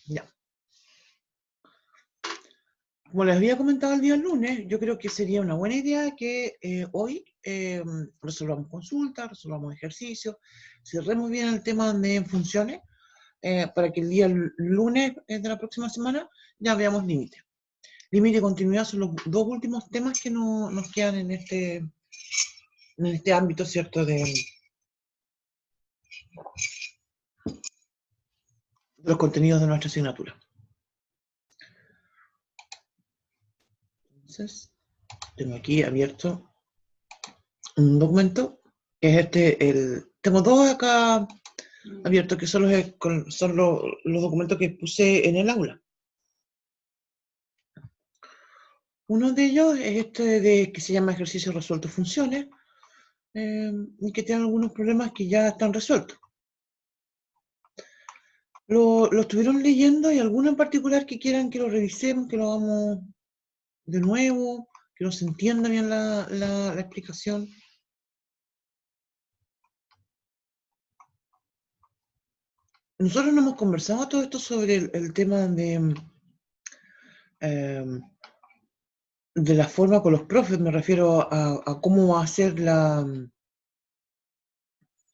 Ya. Como les había comentado el día lunes, yo creo que sería una buena idea que hoy resolvamos consultas, resolvamos ejercicios, cerremos bien el tema de funciones, para que el día lunes de la próxima semana ya veamos límite. Límite y continuidad son los dos últimos temas que nos quedan en este ámbito, ¿cierto?, de los contenidos de nuestra asignatura. Entonces, tengo aquí abierto un documento, que es tengo dos acá abiertos, que son los documentos que puse en el aula. Uno de ellos es que se llama ejercicio resuelto funciones, y que tiene algunos problemas que ya están resueltos. Lo estuvieron leyendo y alguno en particular que quieran que lo revisemos, que lo hagamos de nuevo, que no se entienda bien la explicación. Nosotros no hemos conversado todo esto sobre el tema de la forma con los profes, me refiero a cómo va a ser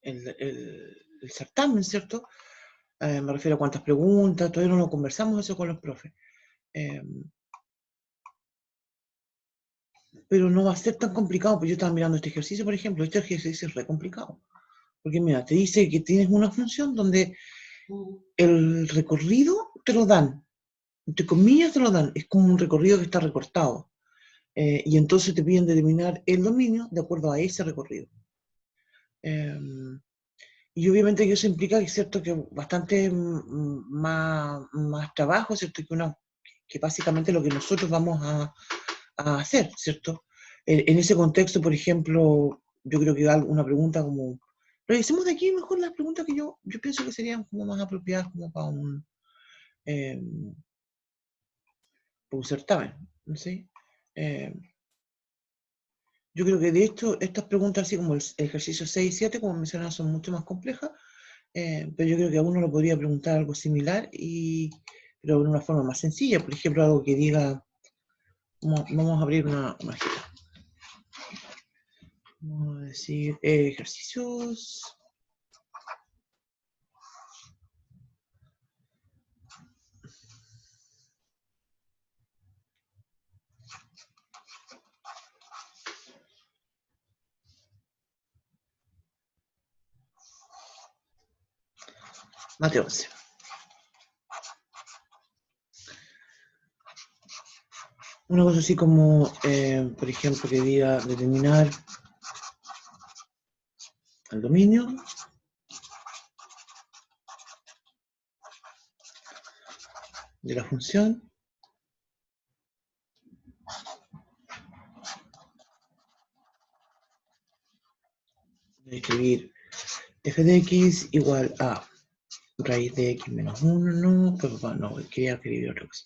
el certamen, ¿cierto? Me refiero a cuántas preguntas, todavía no lo conversamos eso con los profes. Pero no va a ser tan complicado, porque yo estaba mirando este ejercicio, por ejemplo, este ejercicio es re complicado. Porque mira, te dice que tienes una función donde el recorrido te lo dan, entre comillas te lo dan, es como un recorrido que está recortado. Y entonces te piden determinar el dominio de acuerdo a ese recorrido. Y obviamente que eso implica que, ¿cierto?, que bastante más trabajo, ¿cierto?, que básicamente lo que nosotros vamos a hacer, ¿cierto? En ese contexto, por ejemplo, yo creo que una pregunta como... Revisemos de aquí mejor las preguntas que yo pienso que serían como más apropiadas como para un certamen, ¿sí? Yo creo que de hecho estas preguntas, así como el ejercicio 6 y 7, como mencionaba, son mucho más complejas, pero yo creo que a uno lo podría preguntar algo similar, pero de una forma más sencilla. Por ejemplo, algo que diga, vamos a abrir una hojita. Vamos a decir ejercicios. Mateo 11. Una cosa así como, por ejemplo, que diga determinar el dominio de la función de escribir f de x igual a raíz de x menos 1, no, pues no, quería escribir otra cosa.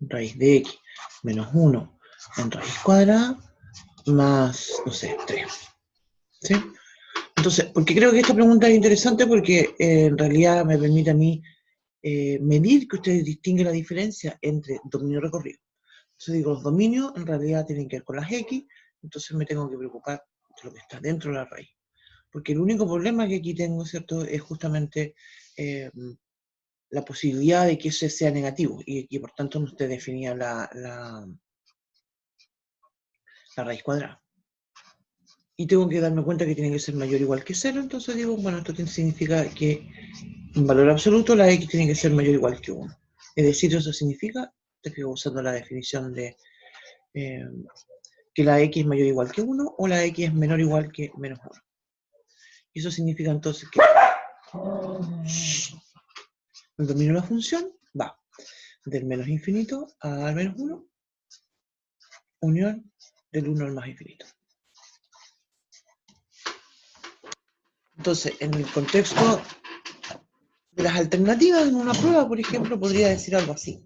Raíz de x menos 1 en raíz cuadrada más, no sé, 3. ¿Sí? Entonces, porque creo que esta pregunta es interesante porque en realidad me permite a mí medir que ustedes distinguen la diferencia entre dominio y recorrido. Entonces digo, los dominios en realidad tienen que ver con las x, entonces me tengo que preocupar de lo que está dentro de la raíz. Porque el único problema que aquí tengo, ¿cierto?, es justamente la posibilidad de que eso sea negativo y por tanto no esté definida la raíz cuadrada. Y tengo que darme cuenta que tiene que ser mayor o igual que 0, entonces digo, bueno, esto significa que en valor absoluto la x tiene que ser mayor o igual que 1. Es decir, eso significa, estoy usando la definición de que la x es mayor o igual que 1 o la x es menor o igual que menos 1. Y eso significa entonces que el dominio de la función va del menos infinito al menos 1, unión del 1 al más infinito. Entonces, en el contexto de las alternativas en una prueba, por ejemplo, podría decir algo así.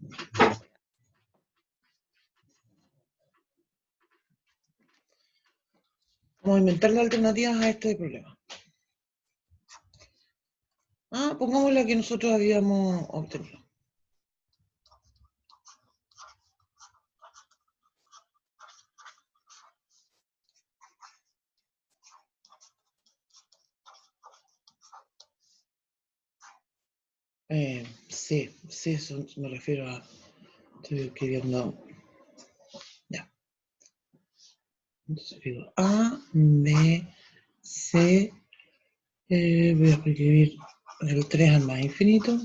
Vamos a inventar las alternativas a este problema. Pongamos la que nosotros habíamos obtenido. Sí, eso me refiero a... Estoy escribiendo... Ya. Entonces digo A, B, C... voy a escribir el 3 al más infinito.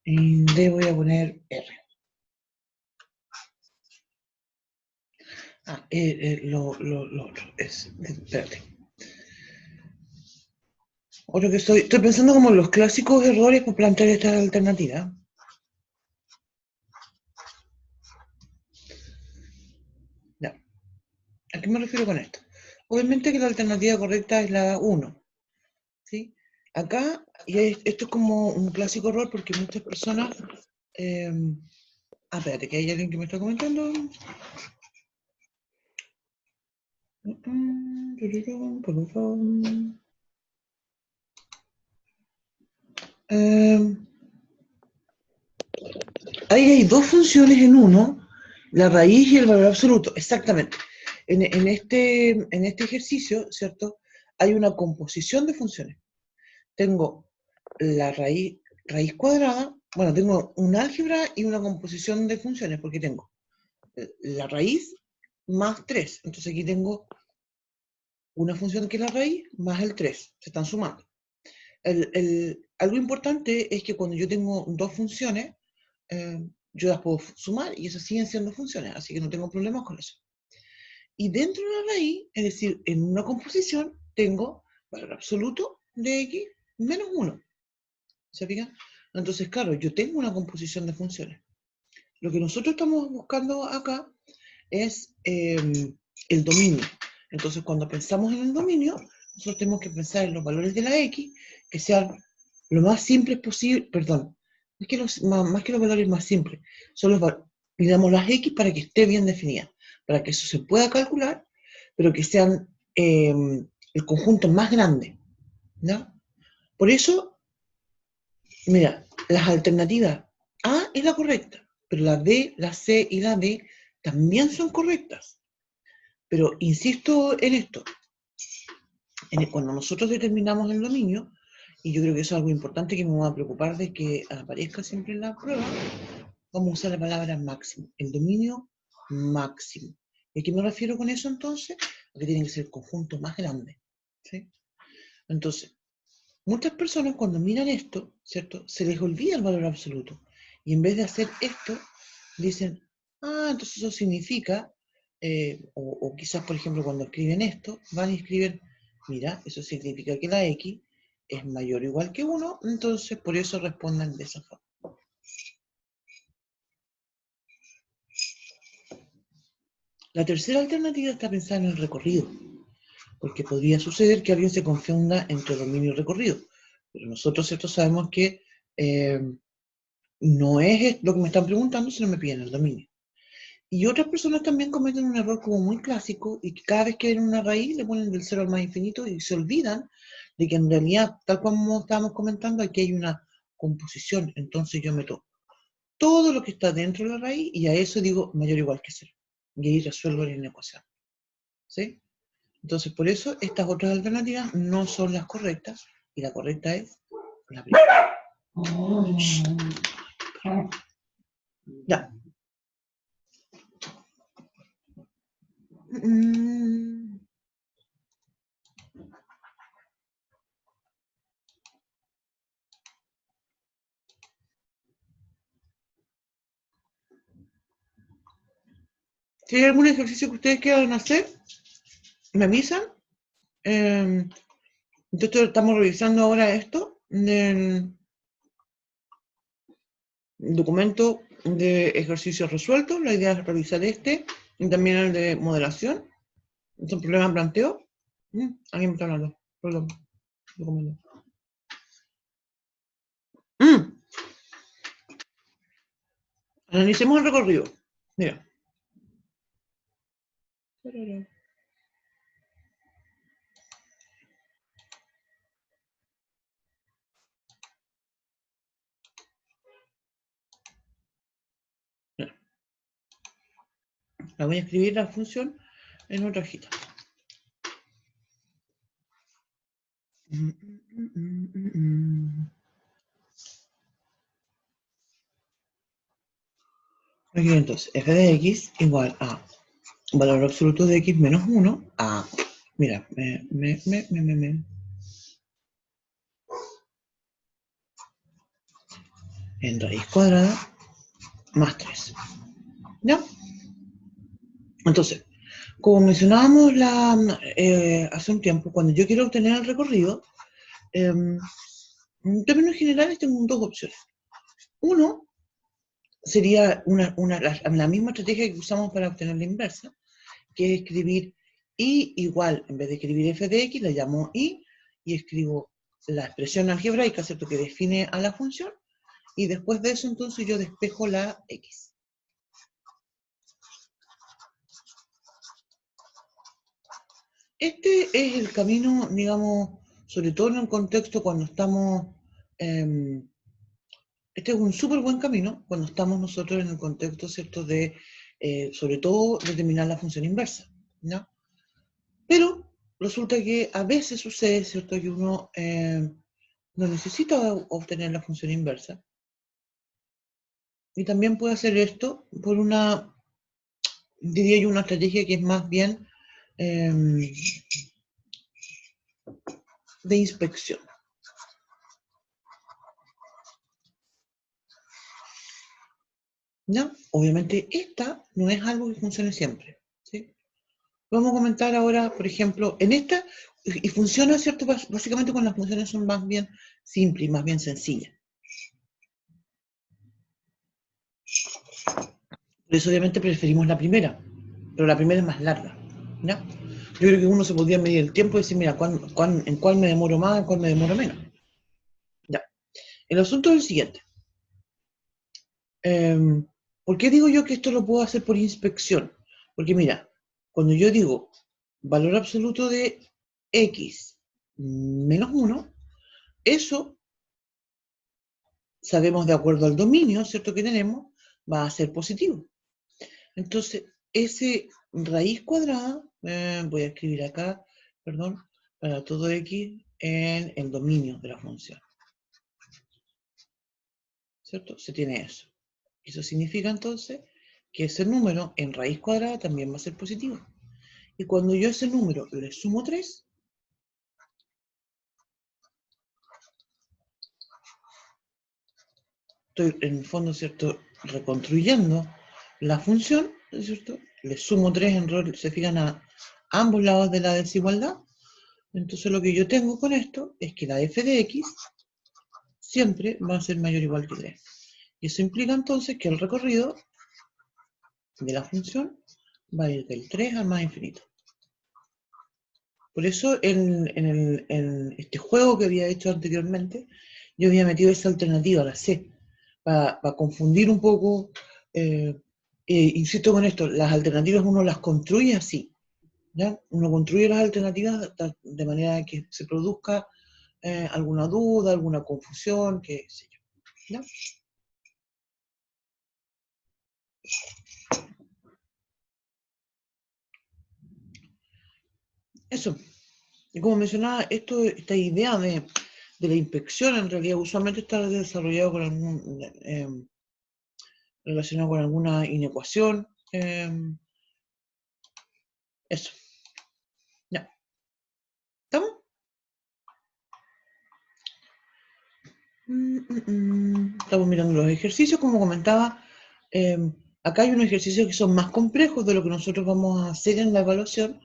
Y D voy a poner R. Lo otro es... Espérate. Otro que estoy pensando como en los clásicos errores para plantear esta alternativa. Ya. ¿A qué me refiero con esto? Obviamente que la alternativa correcta es la 1. ¿Sí? Acá, esto es como un clásico error porque muchas personas... espérate, que hay alguien que me está comentando. Ahí hay dos funciones en uno, la raíz y el valor absoluto, exactamente. En este ejercicio, ¿cierto? Hay una composición de funciones. Tengo la raíz cuadrada, bueno, tengo un álgebra y una composición de funciones, porque tengo la raíz más 3. Entonces aquí tengo una función que es la raíz más el 3. Se están sumando. Algo importante es que cuando yo tengo dos funciones, yo las puedo sumar y esas siguen siendo funciones, así que no tengo problemas con eso. Y dentro de la raíz, es decir, en una composición, tengo valor absoluto de x menos 1. ¿Se fijan? Entonces, claro, yo tengo una composición de funciones. Lo que nosotros estamos buscando acá es el dominio. Entonces, cuando pensamos en el dominio, nosotros tenemos que pensar en los valores de la x que sean lo más simples posible, perdón, más que los valores más simples, son digamos, las x para que esté bien definida, para que eso se pueda calcular, pero que sean el conjunto más grande, ¿no? Por eso, mira, las alternativas A es la correcta, pero la B, la C y la D también son correctas. Pero insisto en esto, cuando nosotros determinamos el dominio, y yo creo que eso es algo importante que me va a preocupar de que aparezca siempre en la prueba, vamos a usar la palabra máximo, el dominio máximo. ¿Y a qué me refiero con eso entonces? A que tiene que ser el conjunto más grande. ¿Sí? Entonces, muchas personas cuando miran esto, ¿cierto? Se les olvida el valor absoluto. Y en vez de hacer esto, dicen, entonces eso significa, o quizás, por ejemplo, cuando escriben esto, van y escriben, mira, eso significa que la x es mayor o igual que 1, entonces por eso responden de esa forma. La tercera alternativa está pensada en el recorrido, porque podría suceder que alguien se confunda entre dominio y recorrido. Pero nosotros, ¿cierto? Sabemos que no es lo que me están preguntando, sino me piden el dominio. Y otras personas también cometen un error como muy clásico y que cada vez que ven una raíz le ponen del 0 al más infinito y se olvidan de que en realidad, tal como estábamos comentando, aquí hay una composición. Entonces yo meto todo lo que está dentro de la raíz y a eso digo mayor o igual que 0. Y ahí resuelvo la ecuación. ¿Sí? Entonces por eso estas otras alternativas no son las correctas y la correcta es la primera. Ya. Si hay algún ejercicio que ustedes quieran hacer, me avisan. Entonces estamos revisando ahora esto del documento de ejercicios resueltos. La idea es revisar este y también el de modelación. ¿Es un problema planteo? Alguien me está hablando. Perdón. Documento. Analicemos el recorrido. Mira. La voy a escribir la función en otra hojita. Aquí entonces, f de x igual a valor absoluto de x menos 1 a, mira, en raíz cuadrada más 3. ¿Ya? Entonces, como mencionábamos hace un tiempo, cuando yo quiero obtener el recorrido, en términos generales tengo dos opciones. Uno sería la misma estrategia que usamos para obtener la inversa, que es escribir y igual, en vez de escribir f de x, la llamo y escribo la expresión algebraica, ¿cierto?, que define a la función, y después de eso entonces yo despejo la x. Este es el camino, digamos, sobre todo en el contexto cuando estamos, este es un súper buen camino cuando estamos nosotros en el contexto, ¿cierto?, de, sobre todo, determinar la función inversa, ¿no? Pero resulta que a veces sucede, ¿cierto?, que uno no necesita obtener la función inversa. Y también puede hacer esto por una, diría yo, una estrategia que es más bien de inspección. ¿Ya? Obviamente esta no es algo que funcione siempre, ¿sí? Vamos a comentar ahora, por ejemplo, en esta, y funciona, ¿cierto?, básicamente cuando las funciones son más bien simples y más bien sencillas. Por eso obviamente preferimos la primera, pero la primera es más larga, ¿ya? Yo creo que uno se podría medir el tiempo y decir, mira, en cuál me demoro más, en cuál me demoro menos. Ya. El asunto es el siguiente. ¿Por qué digo yo que esto lo puedo hacer por inspección? Porque mira, cuando yo digo valor absoluto de x menos 1, eso, sabemos de acuerdo al dominio, ¿cierto?, que tenemos, va a ser positivo. Entonces, ese raíz cuadrada, voy a escribir acá, perdón, para todo x en el dominio de la función. ¿Cierto? Se tiene eso. Eso significa entonces que ese número en raíz cuadrada también va a ser positivo. Y cuando yo a ese número le sumo 3, estoy en el fondo, ¿cierto?, reconstruyendo la función, ¿cierto? Le sumo 3 se fijan a ambos lados de la desigualdad. Entonces lo que yo tengo con esto es que la f de x siempre va a ser mayor o igual que 3. Y eso implica entonces que el recorrido de la función va a ir del 3 al más infinito. Por eso en este juego que había hecho anteriormente, yo había metido esa alternativa, la C, para confundir un poco. Insisto con esto, las alternativas uno las construye así, ¿ya? Uno construye las alternativas de manera que se produzca alguna duda, alguna confusión, qué sé yo, ¿ya? Eso. Y como mencionaba, esta idea de la inspección en realidad usualmente está desarrollado con relacionado con alguna inecuación. Eso. Ya. ¿Estamos? Estamos mirando los ejercicios, como comentaba. Acá hay unos ejercicios que son más complejos de lo que nosotros vamos a hacer en la evaluación.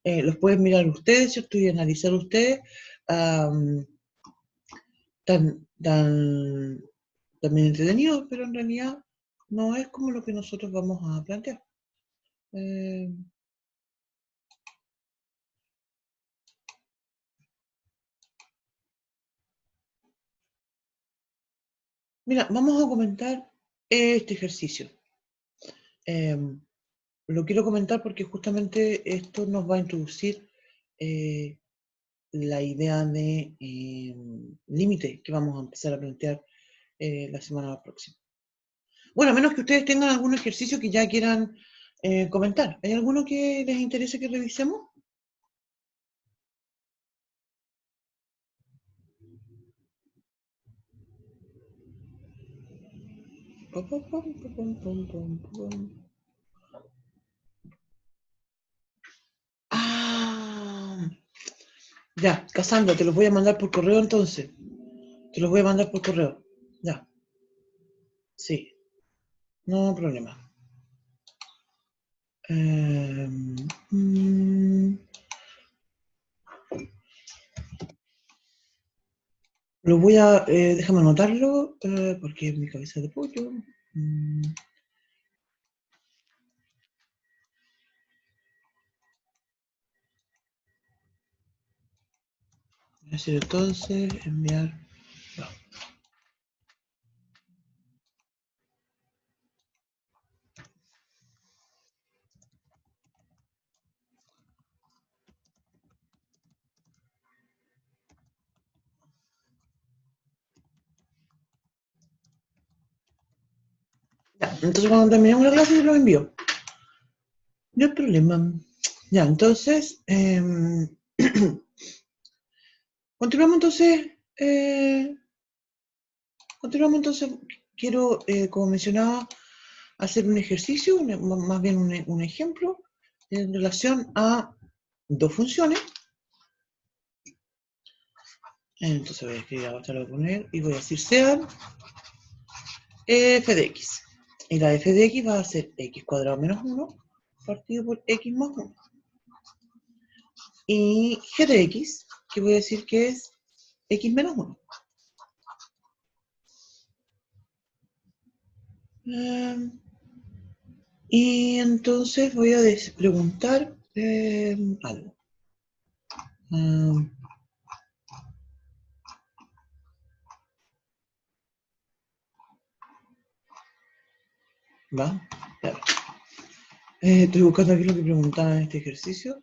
Los pueden mirar ustedes, ¿cierto?, y analizar ustedes. También entretenido, pero en realidad no es como lo que nosotros vamos a plantear. Mira, vamos a comentar este ejercicio. Lo quiero comentar porque justamente esto nos va a introducir la idea de límite que vamos a empezar a plantear la semana próxima. Bueno, a menos que ustedes tengan algún ejercicio que ya quieran comentar. ¿Hay alguno que les interese que revisemos? Pum, pum, pum, pum, pum, pum, pum. Ah, ya, Cassandra, te los voy a mandar por correo entonces. Te los voy a mandar por correo. Ya, sí, no problema. Mm, lo voy a, déjame anotarlo, porque mi cabeza de pollo. Voy a decir entonces, enviar. No. Ya, entonces cuando terminemos la clase, yo lo envío. No hay problema. Ya, entonces, continuamos entonces. Continuamos entonces. Quiero, como mencionaba, hacer un ejercicio, más bien un ejemplo, en relación a dos funciones. Entonces voy a escribir acá, lo voy a poner y voy a decir sean f de x. Y la f de x va a ser x cuadrado menos 1 partido por x más 1. Y g de x, que voy a decir que es x menos 1. Y entonces voy a preguntar algo. ¿Va? Claro. Estoy buscando aquí lo que preguntaba en este ejercicio.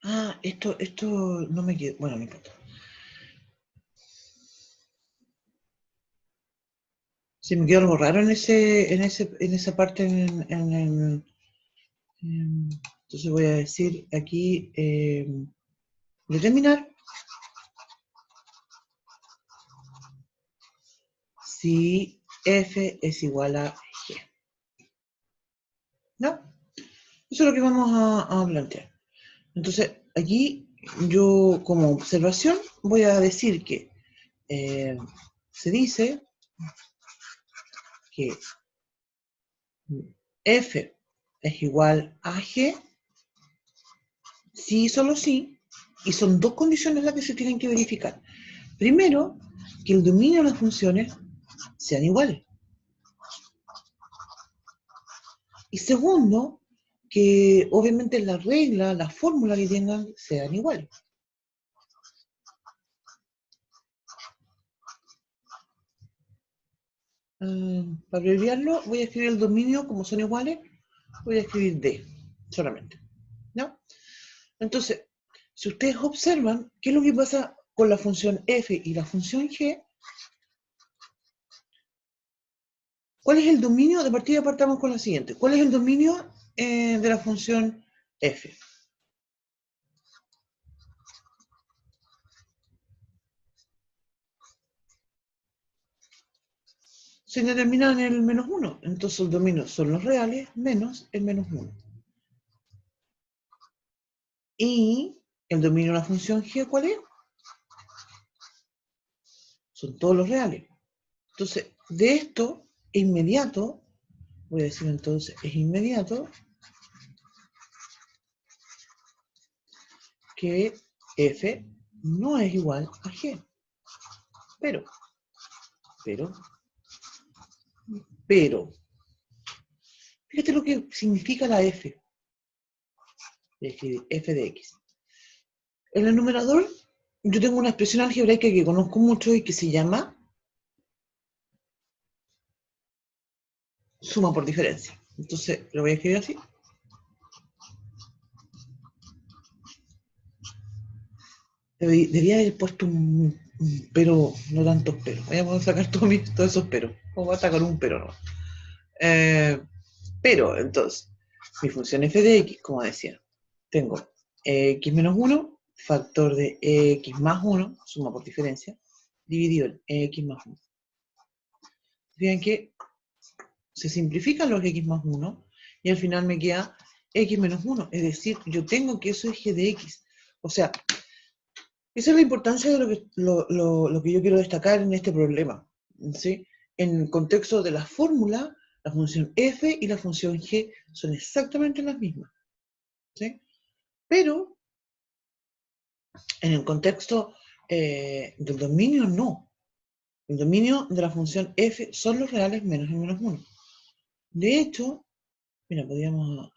Ah, esto no me queda. Bueno, no importa. Sí, me quedó algo raro en esa parte entonces voy a decir aquí determinar si f es igual a g. ¿No? Eso es lo que vamos a plantear. Entonces, aquí yo como observación voy a decir que se dice que f es igual a g, sí y solo sí, y son dos condiciones las que se tienen que verificar. Primero, que el dominio de las funciones sean iguales. Y segundo, que obviamente la regla, la fórmula que tengan sean iguales. Para abreviarlo, voy a escribir el dominio como son iguales, voy a escribir D solamente. ¿No? Entonces, si ustedes observan, ¿qué es lo que pasa con la función f y la función g? ¿Cuál es el dominio? De partida partamos con la siguiente. ¿Cuál es el dominio de la función f? Se determina en el menos 1. Entonces el dominio son los reales menos el menos 1. Y el dominio de la función g, ¿cuál es? Son todos los reales. Entonces, de esto, inmediato, voy a decir entonces, es inmediato que f no es igual a g. Pero, fíjate lo que significa la f. Es decir, f de x. En el numerador, yo tengo una expresión algebraica que conozco mucho y que se llama suma por diferencia. Entonces, lo voy a escribir así. Debía haber puesto un pero, no tantos peros. Voy a sacar todos esos peros. O voy a sacar un pero, ¿no? Pero, entonces, mi función f de x, como decía, tengo x menos 1, factor de x más 1, suma por diferencia, dividido en x más 1. Fíjense que se simplifican los x más 1 y al final me queda x menos 1. Es decir, yo tengo que eso es g de x. O sea, esa es la importancia de lo que yo quiero destacar en este problema, ¿sí? En el contexto de la fórmula, la función f y la función g son exactamente las mismas, ¿sí? Pero en el contexto del dominio, no. El dominio de la función f son los reales menos el menos 1. De hecho, mira, podríamos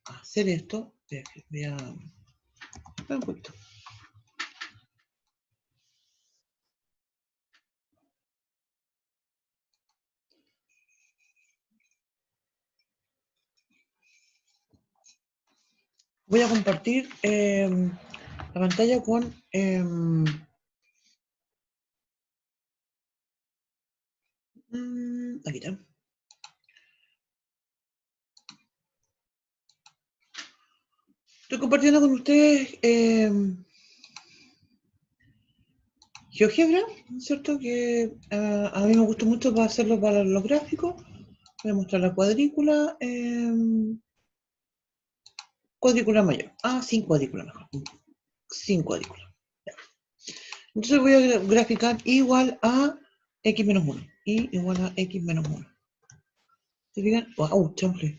hacer esto. Voy a un poquito. Voy a compartir la pantalla con aquí está. Estoy compartiendo con ustedes GeoGebra, ¿cierto? Que a mí me gustó mucho para hacerlo para los gráficos. Voy a mostrar la cuadrícula. Cuadrícula mayor. Sin cuadrícula mejor. Sin cuadrícula. Entonces voy a graficar igual a x menos 1. Y igual a x menos 1. ¿Se fijan? ¡Wow! Chanfle.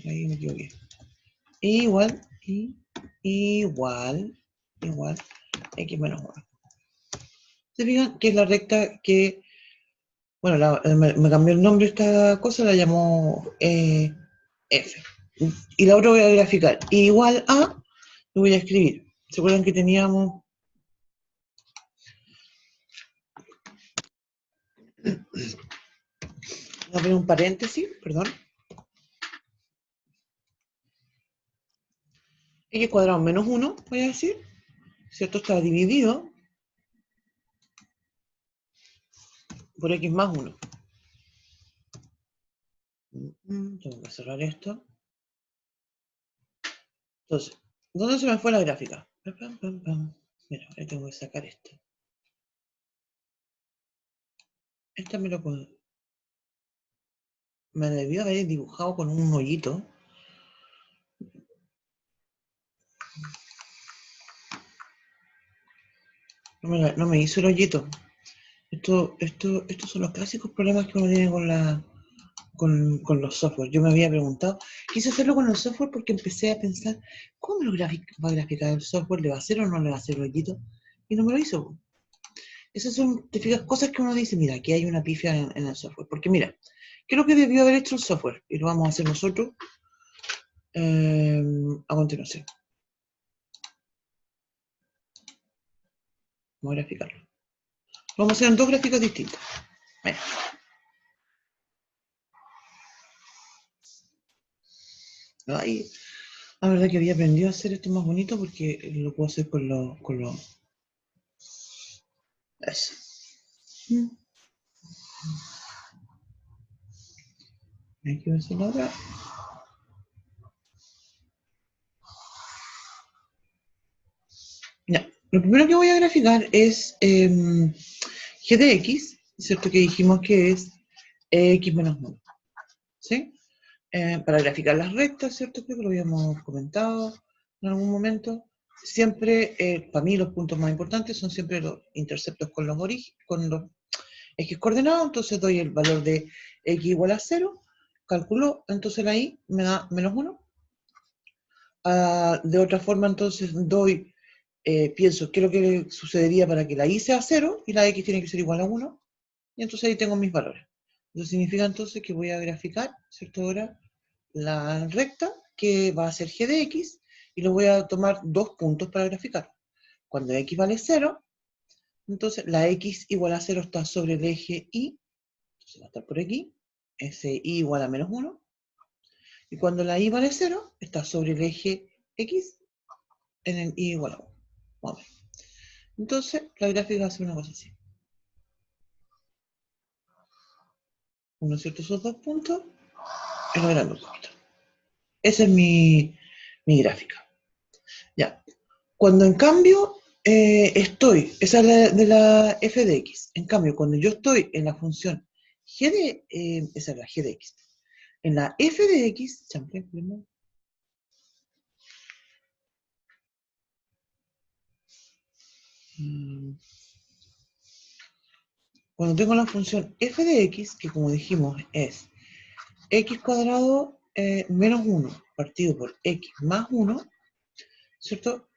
Ahí me equivoqué. Igual x menos 1. ¿Se fijan? Que es la recta que, bueno, me cambió el nombre esta cosa, la llamó f. Y la otra voy a graficar igual a, lo voy a escribir. ¿Se acuerdan que teníamos? Voy a poner un paréntesis, perdón. X cuadrado menos 1, voy a decir. ¿Cierto? Está dividido por x más 1. Tengo que cerrar esto. Entonces, ¿dónde se me fue la gráfica? Mira, ahora tengo que sacar esto. Esta me debió haber dibujado con un hoyito. No me hizo el hoyito. Estos son los clásicos problemas que uno tiene con los software. Yo me había preguntado, quise hacerlo con el software porque empecé a pensar, ¿cómo me lo va a graficar el software? ¿Le va a hacer o no le va a hacer el hoyito? Y no me lo hizo. Esas son, te fijas, cosas que uno dice, mira, aquí hay una pifia en el software. Porque mira, ¿qué es lo que debió haber hecho el software? Y lo vamos a hacer nosotros a continuación. Vamos a graficarlo. Vamos a hacer en dos gráficos distintos. Mira. Ay, la verdad que había aprendido a hacer esto más bonito porque lo puedo hacer con los... Eso. Aquí voy a hacerlo ahora. Ya. Lo primero que voy a graficar es g de x, ¿cierto? Que dijimos que es x menos 1. ¿Sí? Para graficar las rectas, ¿cierto? Creo que lo habíamos comentado en algún momento. Siempre, para mí, los puntos más importantes son siempre los interceptos con los x coordenados. Entonces doy el valor de x igual a 0, calculo, entonces la y me da menos 1. De otra forma, entonces pienso qué es lo que sucedería para que la y sea 0 y la x tiene que ser igual a 1. Y entonces ahí tengo mis valores. Eso significa entonces que voy a graficar, ¿cierto? Ahora la recta que va a ser g de x y lo voy a tomar dos puntos para graficar. Cuando x vale 0, entonces la x igual a 0 está sobre el eje y, entonces va a estar por aquí, ese y igual a menos 1. Y cuando la y vale 0, está sobre el eje x en el i igual a 1. Vamos a ver. Entonces, la gráfica va a ser una cosa así. 1, ¿cierto? Esos dos puntos, el grande corto. Esa es mi gráfica. Ya. Cuando en cambio estoy, esa es la de la f de x. En cambio, cuando yo estoy en la función g de, esa es la g de x. En la f de x, cuando tengo la función f de x, que como dijimos es x cuadrado menos 1 partido por x más 1, ¿cierto?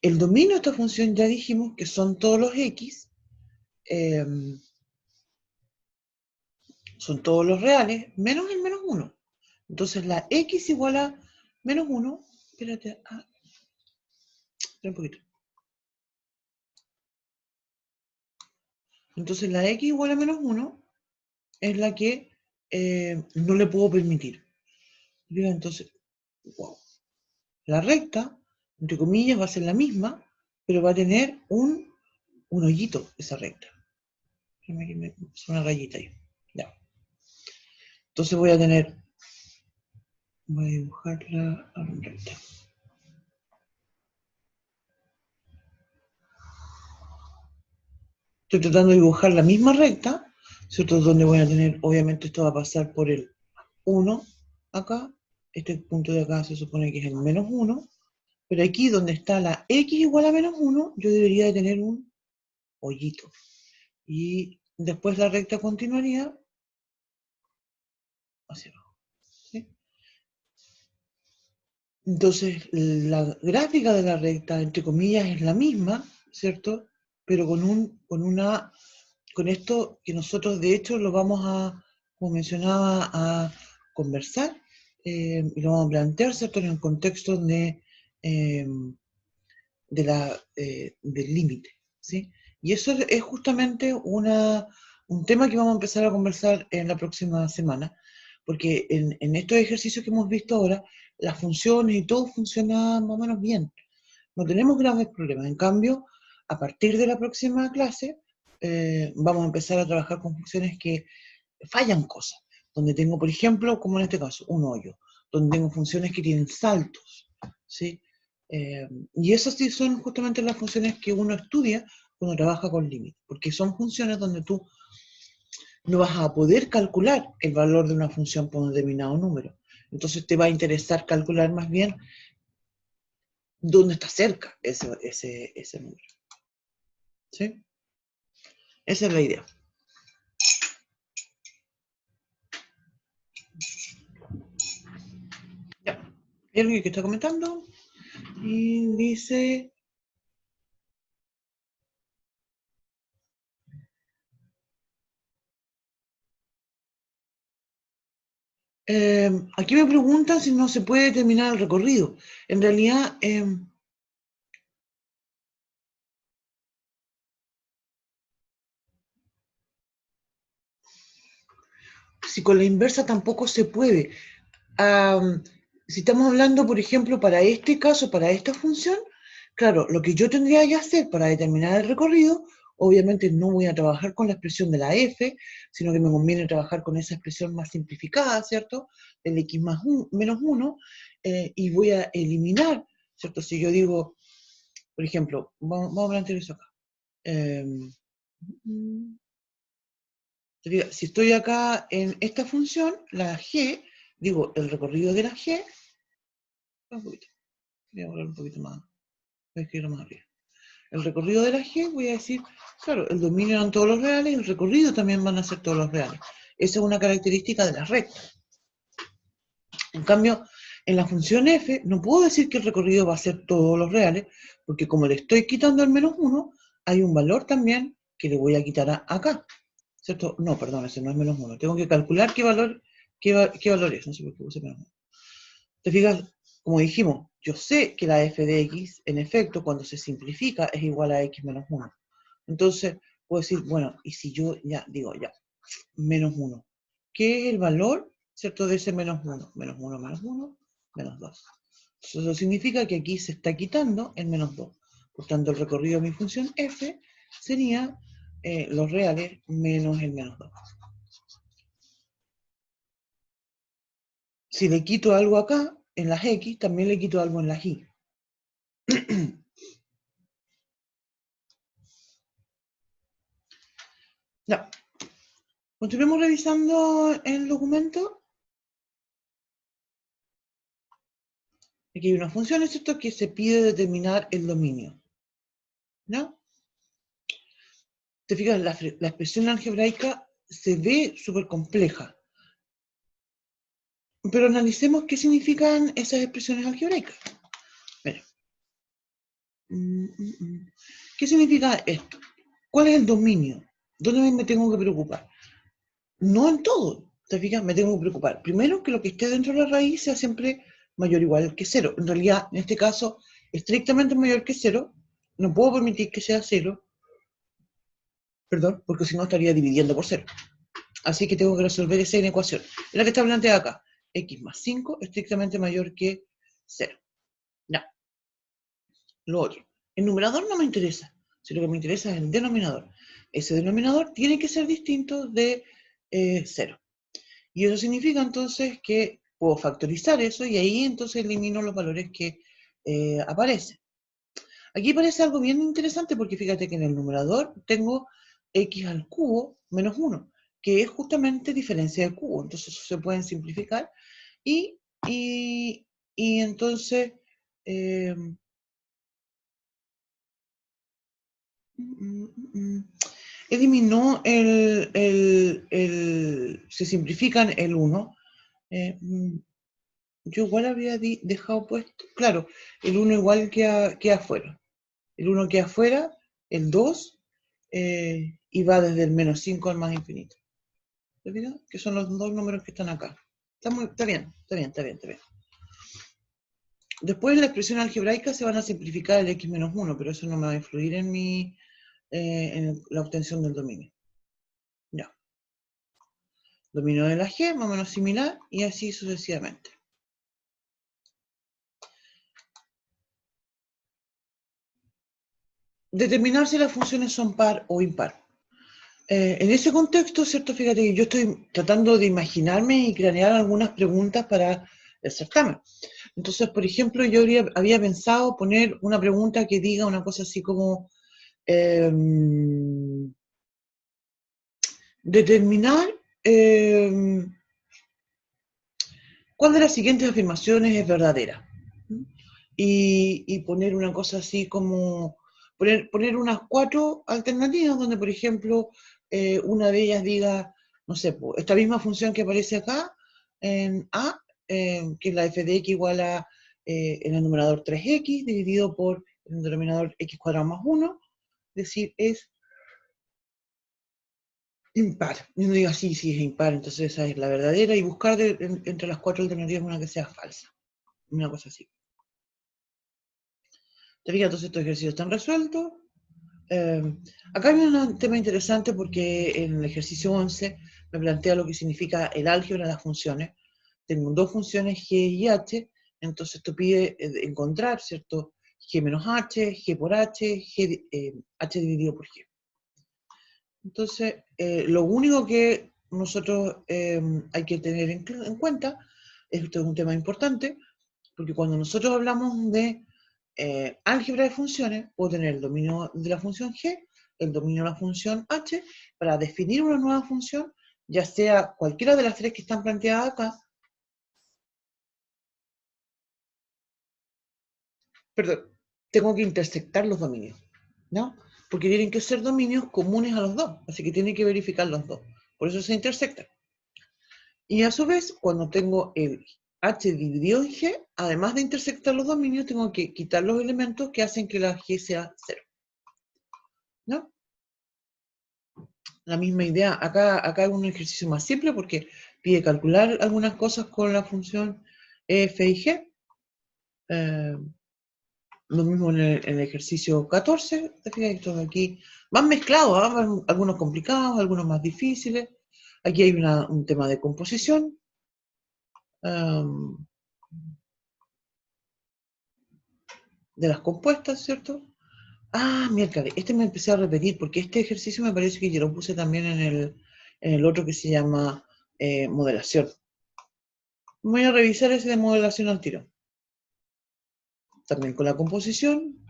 El dominio de esta función ya dijimos que son todos los x, son todos los reales, menos el menos 1. Entonces la x igual a menos 1, espérate, espera un poquito. Entonces la x igual a menos 1 es la que no le puedo permitir. Entonces, wow. La recta, entre comillas, va a ser la misma, pero va a tener un hoyito esa recta. Es una rayita ahí. Ya. Entonces voy a dibujarla a una recta. Estoy tratando de dibujar la misma recta, ¿cierto? Donde voy a tener, obviamente esto va a pasar por el 1 acá. Este punto de acá se supone que es el menos 1. Pero aquí donde está la x igual a menos 1, yo debería de tener un hoyito. Y después la recta continuaría hacia abajo. ¿Sí? Entonces, la gráfica de la recta, entre comillas, es la misma, ¿cierto? Pero con esto que nosotros, de hecho, lo vamos a, como mencionaba, a conversar y lo vamos a plantear, ¿cierto? En el contexto del límite, ¿sí? Y eso es justamente un tema que vamos a empezar a conversar en la próxima semana, porque en estos ejercicios que hemos visto ahora, las funciones y todo funciona más o menos bien. No tenemos graves problemas. En cambio, a partir de la próxima clase, vamos a empezar a trabajar con funciones que fallan cosas. Donde tengo, por ejemplo, como en este caso, un hoyo. Donde tengo funciones que tienen saltos, ¿sí? Y esas sí son justamente las funciones que uno estudia cuando trabaja con límites, porque son funciones donde tú no vas a poder calcular el valor de una función por un determinado número. Entonces te va a interesar calcular más bien dónde está cerca ese número. ¿Sí? Esa es la idea. Ya. Hay alguien que está comentando y dice... aquí me preguntan si no se puede terminar el recorrido. En realidad, si con la inversa tampoco se puede. Si estamos hablando, por ejemplo, para este caso, para esta función, claro, lo que yo tendría que hacer para determinar el recorrido, obviamente no voy a trabajar con la expresión de la f, sino que me conviene trabajar con esa expresión más simplificada, ¿cierto? El x más menos 1, y voy a eliminar, ¿cierto? Si yo digo, por ejemplo, vamos a plantear eso acá. Si estoy acá en esta función, la g, digo, el recorrido de la g, voy a borrar un poquito más, voy a escribirlo más arriba. El recorrido de la g, voy a decir, claro, el dominio eran todos los reales, el recorrido también van a ser todos los reales. Esa es una característica de la recta. En cambio, en la función f, no puedo decir que el recorrido va a ser todos los reales, porque como le estoy quitando el menos 1, hay un valor también que le voy a quitar acá. ¿Cierto? No, perdón, ese no es menos 1. Tengo que calcular qué valor es. No sé por qué puse menos 1. ¿Te fijas? Como dijimos, yo sé que la f de x, en efecto, cuando se simplifica, es igual a x menos 1. Entonces, puedo decir, bueno, y si yo ya digo, menos 1. ¿Qué es el valor, cierto, de ese menos 1? Menos 1 menos 1, menos 2. Eso significa que aquí se está quitando el menos 2. Por tanto, el recorrido de mi función f sería los reales menos el menos 2. Si le quito algo acá, en las x, también le quito algo en las y. Ya. Continuemos revisando el documento. Aquí hay una función, es esto que se pide determinar el dominio. ¿No? Te fijas, la expresión algebraica se ve súper compleja. Pero analicemos qué significan esas expresiones algebraicas. Mira. ¿Qué significa esto? ¿Cuál es el dominio? ¿Dónde me tengo que preocupar? No en todo, ¿te fijas? Me tengo que preocupar. Primero, que lo que esté dentro de la raíz sea siempre mayor o igual que 0. En realidad, en este caso, estrictamente mayor que 0. No puedo permitir que sea 0, perdón, porque si no estaría dividiendo por 0. Así que tengo que resolver esa inecuación. Es la que está planteada acá. X más 5 estrictamente mayor que 0. Ya. Lo otro. El numerador no me interesa. Si lo que me interesa es el denominador. Ese denominador tiene que ser distinto de 0. Y eso significa entonces que puedo factorizar eso y ahí entonces elimino los valores que aparecen. Aquí aparece algo bien interesante porque fíjate que en el numerador tengo x al cubo menos 1, que es justamente diferencia de cubo. Entonces eso se pueden simplificar y entonces eliminó se simplifican el 1. Yo igual había dejado puesto, claro, el 1 igual que afuera. El 1 queda afuera, el 2, y va desde el menos 5 al más infinito. ¿Te fijas? Que son los dos números que están acá. Está bien, está bien, está bien, está bien. Después en la expresión algebraica se van a simplificar el x menos 1, pero eso no me va a influir en en la obtención del dominio. Ya. Dominio de la g, más o menos similar, y así sucesivamente. Determinar si las funciones son par o impar. En ese contexto, ¿cierto? Fíjate que yo estoy tratando de imaginarme y cranear algunas preguntas para el certamen. Entonces, por ejemplo, yo había pensado poner una pregunta que diga una cosa así como determinar cuál de las siguientes afirmaciones es verdadera. Y poner una cosa así como, poner unas 4 alternativas donde, por ejemplo, una de ellas diga, no sé, esta misma función que aparece acá, en A, que es la f de x igual a, en el numerador 3x, dividido por el denominador x cuadrado más 1, es decir, es impar. Y uno diga, sí, sí, es impar, entonces esa es la verdadera, y buscar entre las 4 alternativas una que sea falsa. Una cosa así. ¿Te fijas? Entonces estos ejercicios están resueltos. Acá hay un tema interesante porque en el ejercicio 11 me plantea lo que significa el álgebra de las funciones. Tengo dos funciones g y h, entonces esto pide encontrar, ¿cierto? G menos h, g por h, h dividido por g. Entonces, lo único que nosotros hay que tener en cuenta, esto es un tema importante, porque cuando nosotros hablamos de álgebra de funciones, puedo tener el dominio de la función g, el dominio de la función h, para definir una nueva función, ya sea cualquiera de las tres que están planteadas acá, perdón, tengo que intersectar los dominios, ¿no? Porque tienen que ser dominios comunes a los dos, así que tiene que verificar los dos. Por eso se intersectan. Y a su vez, cuando tengo el h dividido en g, además de intersectar los dominios, tengo que quitar los elementos que hacen que la g sea 0. ¿No? La misma idea, acá hay un ejercicio más simple porque pide calcular algunas cosas con la función f y g. Lo mismo en el ejercicio 14, esto aquí van mezclados, ¿eh? Algunos complicados, algunos más difíciles. Aquí hay un tema de composición. de las compuestas, ¿cierto? Ah, miércoles, este me empecé a repetir, porque este ejercicio me parece que yo lo puse también en el otro que se llama modelación. Voy a revisar ese de modelación al tiro. También con la composición,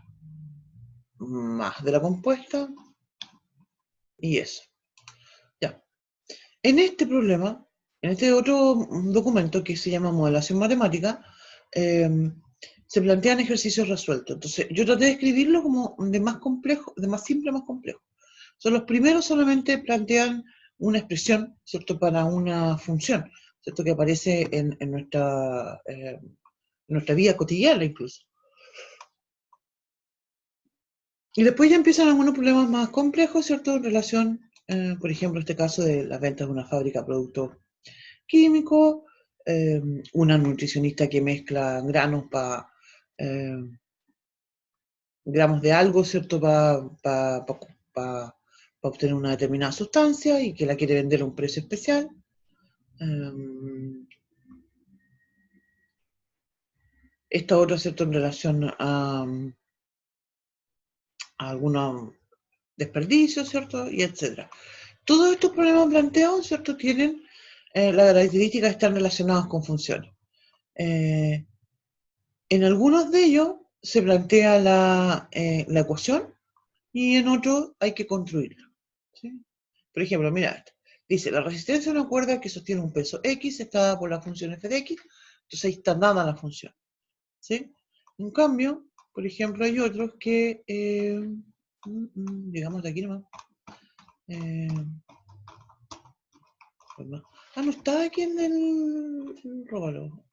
más de la compuesta, y eso. Ya. En este problema, en este otro documento que se llama modelación matemática, se plantean ejercicios resueltos. Entonces, yo traté de escribirlo como de más complejo, de más simple a más complejo. Son los primeros solamente plantean una expresión, ¿cierto?, para una función, ¿cierto?, que aparece en nuestra vida cotidiana incluso. Y después ya empiezan algunos problemas más complejos, ¿cierto?, en relación, por ejemplo, este caso de las ventas de una fábrica de productos químicos, una nutricionista que mezcla granos para gramos de algo, ¿cierto?, para obtener una determinada sustancia y que la quiere vender a un precio especial. Esta otra, ¿cierto?, en relación a algunos desperdicios, ¿cierto?, y etcétera. Todos estos problemas planteados, ¿cierto?, tienen la característica de estar relacionados con funciones. En algunos de ellos se plantea la ecuación y en otros hay que construirla, ¿sí? Por ejemplo, mira esto. Dice, la resistencia de una cuerda que sostiene un peso X está dada por la función f de X, entonces ahí está dada la función, ¿sí? En cambio, por ejemplo, hay otros que, digamos de aquí nomás, no está aquí en el róbalo.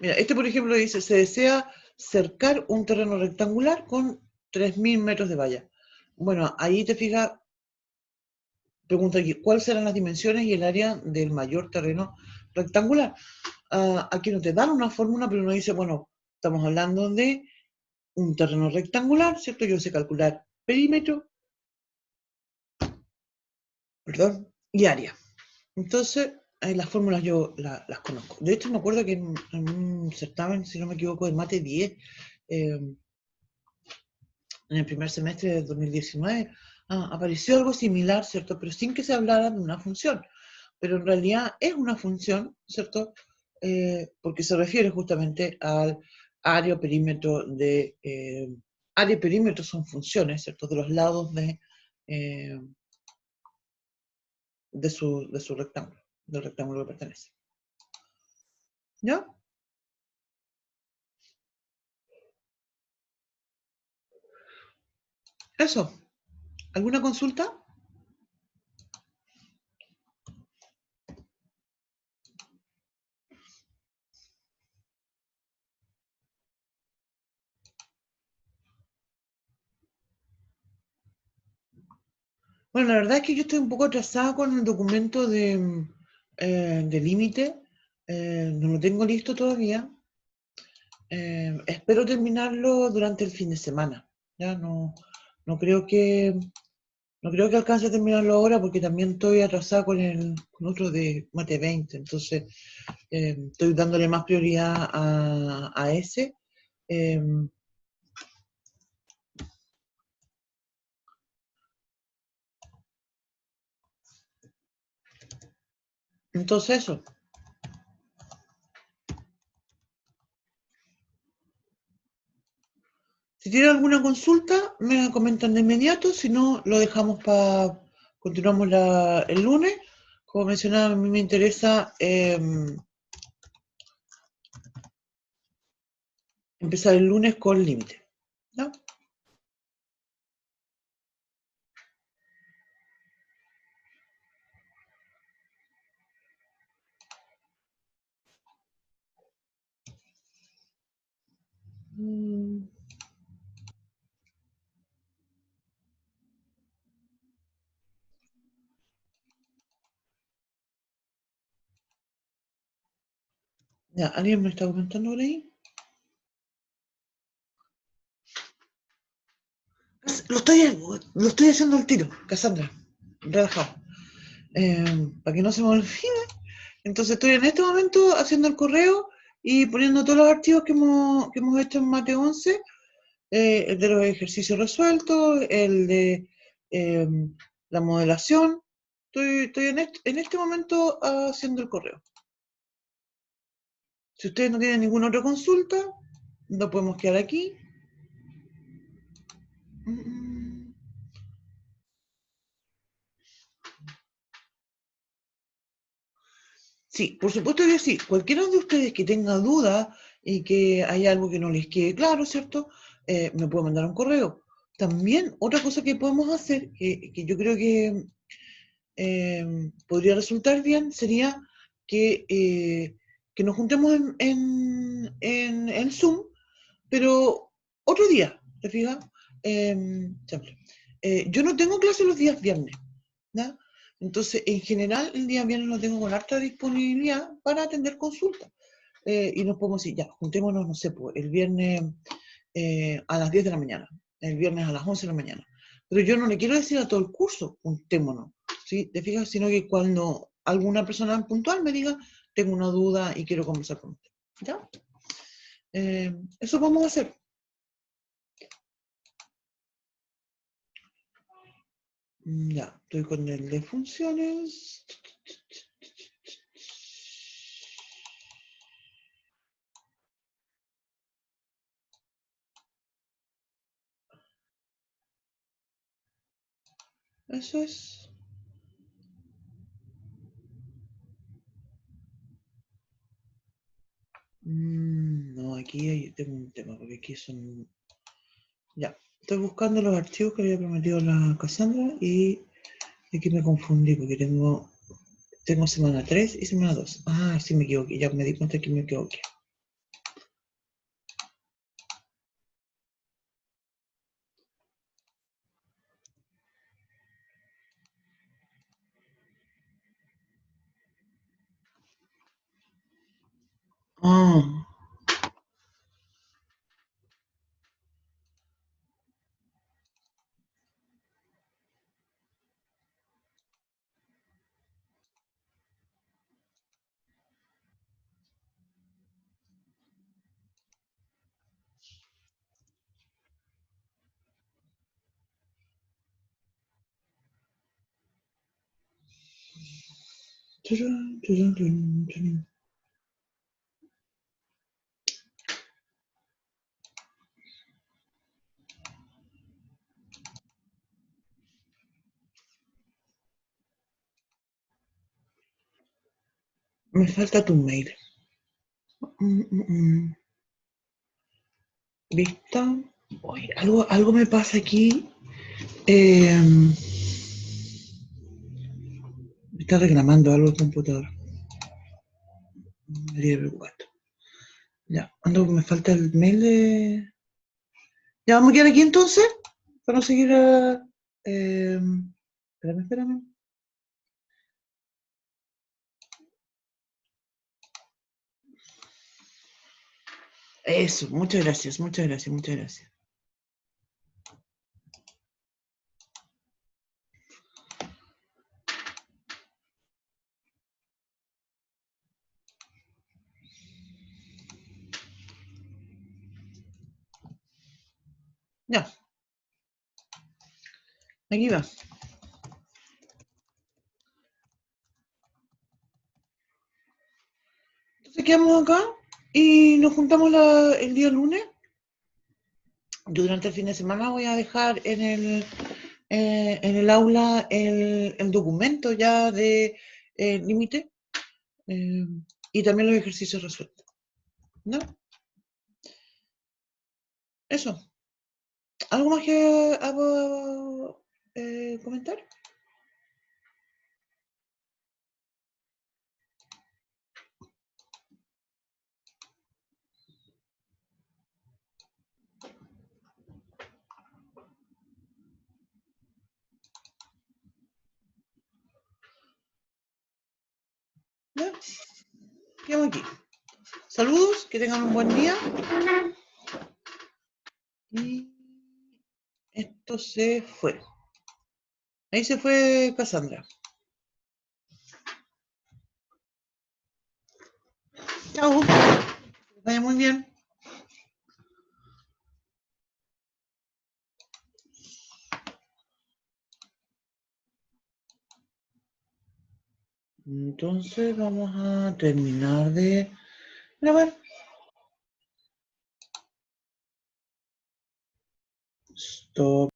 Mira, este por ejemplo dice, se desea cercar un terreno rectangular con 3000 metros de valla. Bueno, ahí te fijas, pregunta aquí, ¿cuáles serán las dimensiones y el área del mayor terreno rectangular? Aquí no te dan una fórmula, pero uno dice, bueno, estamos hablando de un terreno rectangular, ¿cierto? Yo sé calcular perímetro, perdón, y área. Entonces, las fórmulas yo las conozco. De hecho, me acuerdo que en un certamen, si no me equivoco, de Mate 10, en el primer semestre de 2019, apareció algo similar, ¿cierto? Pero sin que se hablara de una función. Pero en realidad es una función, ¿cierto? Porque se refiere justamente al área o perímetro de... área y perímetro son funciones, ¿cierto? De los lados de su rectángulo, del rectángulo que pertenece. ¿Ya? Eso. ¿Alguna consulta? Bueno, la verdad es que yo estoy un poco atrasada con el documento de límite. No lo tengo listo todavía. Espero terminarlo durante el fin de semana. Ya no creo que no creo que alcance a terminarlo ahora porque también estoy atrasada con otro de Mate 20. Entonces estoy dándole más prioridad a ese. Eh, entonces eso. Si tienen alguna consulta, me la comentan de inmediato, si no, lo dejamos para... Continuamos el lunes. Como mencionaba, a mí me interesa empezar el lunes con límite, ¿no? Ya, ¿alguien me está comentando por ahí? Lo estoy haciendo al tiro, Cassandra, relajado. Para que no se me olvide. Entonces estoy en este momento haciendo el correo y poniendo todos los archivos que hemos hecho en Mate 11, el de los ejercicios resueltos, el de la modelación. Estoy en este momento haciendo el correo. Si ustedes no tienen ninguna otra consulta, lo podemos quedar aquí. Sí, por supuesto que sí. Cualquiera de ustedes que tenga dudas y que hay algo que no les quede claro, ¿cierto? Me puede mandar un correo. También otra cosa que podemos hacer, que yo creo que podría resultar bien, sería que nos juntemos en Zoom, pero otro día, ¿te fijas? Siempre. Yo no tengo clase los días viernes, ¿ya? Entonces, en general, el día viernes lo tengo con harta disponibilidad para atender consultas. Y nos podemos decir, ya, juntémonos, no sé, pues, el viernes a las 10 de la mañana, el viernes a las 11 de la mañana. Pero yo no le quiero decir a todo el curso, juntémonos, ¿sí? ¿Te fijas? Sino que cuando alguna persona puntual me diga, tengo una duda y quiero conversar con usted. ¿Ya? Eso vamos a hacer. Ya, estoy con el de funciones. Eso es. No, aquí tengo un tema, porque aquí son... Ya, estoy buscando los archivos que había prometido la Cassandra y aquí me confundí porque tengo semana 3 y semana 2. Ah, sí me equivoqué, ya me di cuenta que me equivoqué. Ah, turun, turun, turun, turun. Me falta tu mail. Mm, mm, mm. ¿Listo? Oye, algo me pasa aquí. Me está reclamando algo el computador. Me debería preocupar. Ya, me falta el mail de... Ya, vamos a quedar aquí entonces, para no seguir espérame. Eso, muchas gracias, muchas gracias, muchas gracias. Ya, aquí va. Entonces quedamos acá y nos juntamos el día lunes. Yo durante el fin de semana voy a dejar en el aula el documento ya de límite y también los ejercicios resueltos. ¿No? Eso. ¿Algo más que comentar? ¿Ya? Quedamos aquí. Saludos, que tengan un buen día. Y esto se fue. Ahí se fue Cassandra. Chao. Vaya muy bien. Entonces vamos a terminar de grabar. Stop.